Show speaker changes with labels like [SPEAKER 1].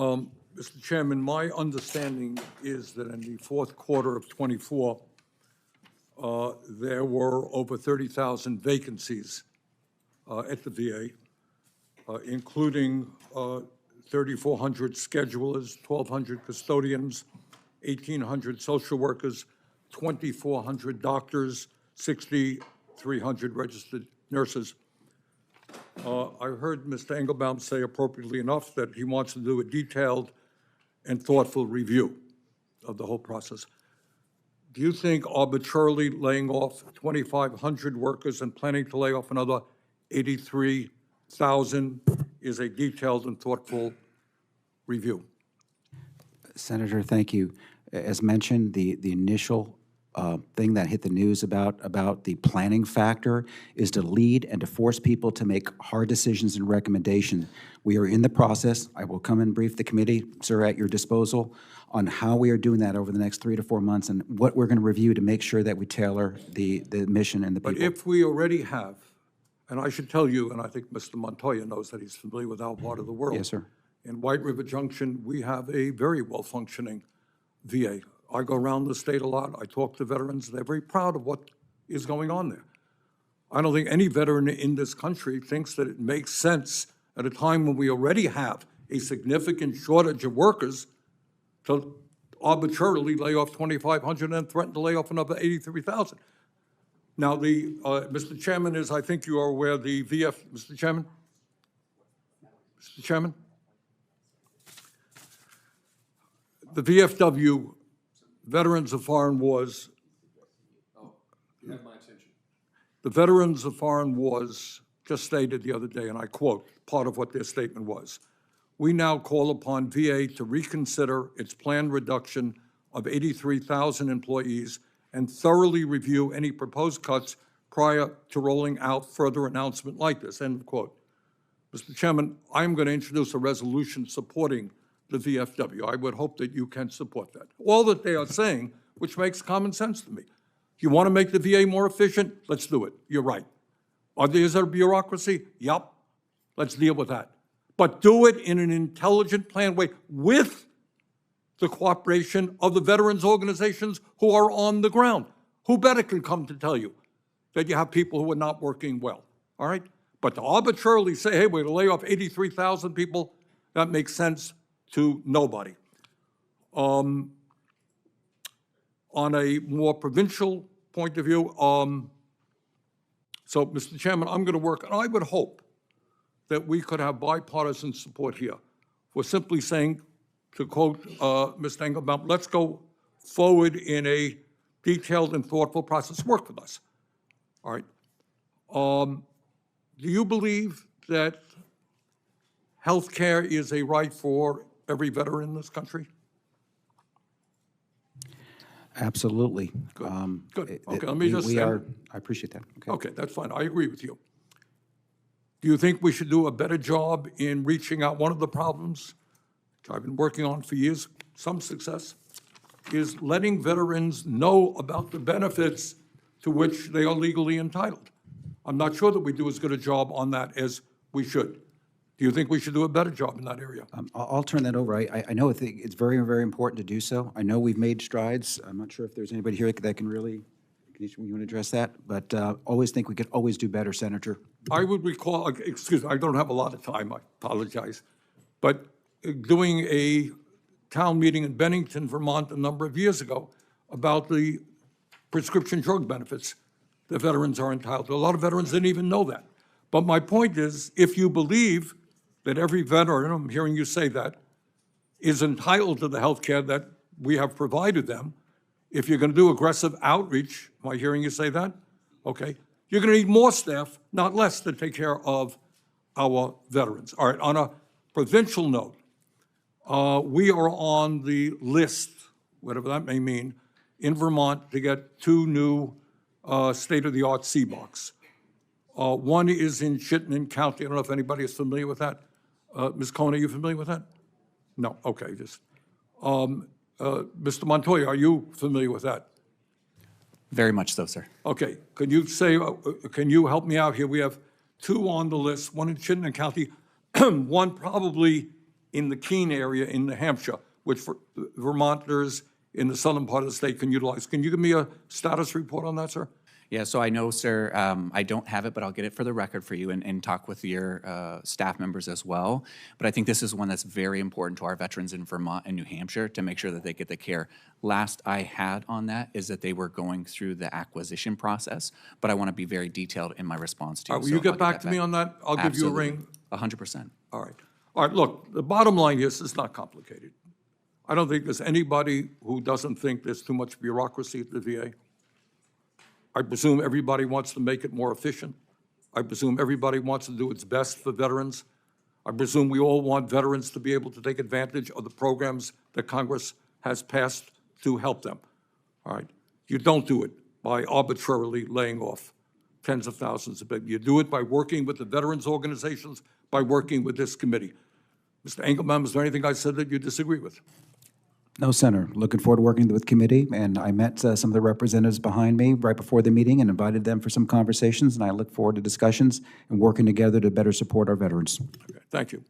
[SPEAKER 1] Mr. Chairman, my understanding is that in the fourth quarter of '24, there were over 30,000 vacancies at the VA, including 3,400 schedulers, 1,200 custodians, 1,800 social workers, 2,400 doctors, 6,300 registered nurses. I heard Mr. Engelbaum say appropriately enough that he wants to do a detailed and thoughtful review of the whole process. Do you think arbitrarily laying off 2,500 workers and planning to lay off another 83,000 is a detailed and thoughtful review?
[SPEAKER 2] Senator, thank you. As mentioned, the initial thing that hit the news about the planning factor is to lead and to force people to make hard decisions and recommendations. We are in the process. I will come and brief the committee, sir, at your disposal on how we are doing that over the next 3 to 4 months and what we're going to review to make sure that we tailor the mission and the people.
[SPEAKER 1] But if we already have, and I should tell you, and I think Mr. Montoya knows that he's familiar with our part of the world.
[SPEAKER 2] Yes, sir.
[SPEAKER 1] In White River Junction, we have a very well-functioning VA. I go around the state a lot. I talk to veterans. They're very proud of what is going on there. I don't think any veteran in this country thinks that it makes sense at a time when we already have a significant shortage of workers to arbitrarily lay off 2,500 and threaten to lay off another 83,000. Now, Mr. Chairman, as I think you are aware, the Mr. Chairman? Mr. Chairman? The VFW, Veterans of Foreign Wars.
[SPEAKER 3] Oh, you have my attention.
[SPEAKER 1] The Veterans of Foreign Wars just stated the other day, and I quote part of what their statement was, "We now call upon VA to reconsider its planned reduction of 83,000 employees and thoroughly review any proposed cuts prior to rolling out further announcement like this," end of quote. Mr. Chairman, I'm going to introduce a resolution supporting the VFW. I would hope that you can support that. All that they are saying, which makes common sense to me. You want to make the VA more efficient? Let's do it. You're right. Is there a bureaucracy? Yup. Let's deal with that. But do it in an intelligent, planned way with the cooperation of the veterans organizations who are on the ground. Who better can come to tell you that you have people who are not working well, all right? But to arbitrarily say, hey, we're going to lay off 83,000 people, that makes sense to nobody. On a more provincial point of view, so, Mr. Chairman, I'm going to work, and I would hope that we could have bipartisan support here for simply saying, to quote Mr. Engelbaum, let's go forward in a detailed and thoughtful process. Work with us. All right. Do you believe that health care is a right for every veteran in this country?
[SPEAKER 2] Absolutely.
[SPEAKER 1] Good. Good. Okay, let me just say.
[SPEAKER 2] I appreciate that.
[SPEAKER 1] Okay, that's fine. I agree with you. Do you think we should do a better job in reaching out? One of the problems, which I've been working on for years, some success, is letting veterans know about the benefits to which they are legally entitled. I'm not sure that we do as good a job on that as we should. Do you think we should do a better job in that area?
[SPEAKER 2] I'll turn that over. I know it's very, very important to do so. I know we've made strides. I'm not sure if there's anybody here that can really, you want to address that? But always think we could always do better, Senator.
[SPEAKER 1] I would recall, excuse me, I don't have a lot of time, I apologize, but doing a town meeting in Bennington, Vermont, a number of years ago about the prescription drug benefits that veterans are entitled to. A lot of veterans didn't even know that. But my point is, if you believe that every veteran, I'm hearing you say that, is entitled to the health care that we have provided them, if you're going to do aggressive outreach, am I hearing you say that? Okay. You're going to need more staff, not less, to take care of our veterans. All right, on a provincial note, we are on the list, whatever that may mean, in Vermont to get 2 new state-of-the-art CBOCs. One is in Chittenden County. I don't know if anybody is familiar with that. Ms. Cohn, are you familiar with that? No, okay, just. Mr. Montoya, are you familiar with that?
[SPEAKER 4] Very much so, sir.
[SPEAKER 1] Okay, could you say, can you help me out here? We have 2 on the list, one in Chittenden County, one probably in the Keene area in New Hampshire, which Vermonters in the southern part of the state can utilize. Can you give me a status report on that, sir?
[SPEAKER 4] Yeah, so I know, sir, I don't have it, but I'll get it for the record for you and talk with your staff members as well. But I think this is one that's very important to our veterans in Vermont and New Hampshire to make sure that they get the care. Last I had on that is that they were going through the acquisition process, but I want to be very detailed in my response to you.
[SPEAKER 1] All right, will
[SPEAKER 4] so
[SPEAKER 1] you
[SPEAKER 4] I'll
[SPEAKER 1] get back to me on that? I'll give you a ring.
[SPEAKER 4] 100%.
[SPEAKER 1] All right. All right, look, the bottom line is it's not complicated. I don't think there's anybody who doesn't think there's too much bureaucracy at the VA. I presume everybody wants to make it more efficient. I presume everybody wants to do its best for veterans. I presume we all want veterans to be able to take advantage of the programs that Congress has passed to help them. All right? You don't do it by arbitrarily laying off tens of thousands of people. You do it by working with the veterans organizations, by working with this committee. Mr. Engelmann, is there anything I said that you disagree with?
[SPEAKER 2] No, Senator. Looking forward to working with committee, and I met some of the representatives behind me right before the meeting and invited them for some conversations, and I look forward to discussions and working together to better support our veterans.
[SPEAKER 1] Okay, thank you.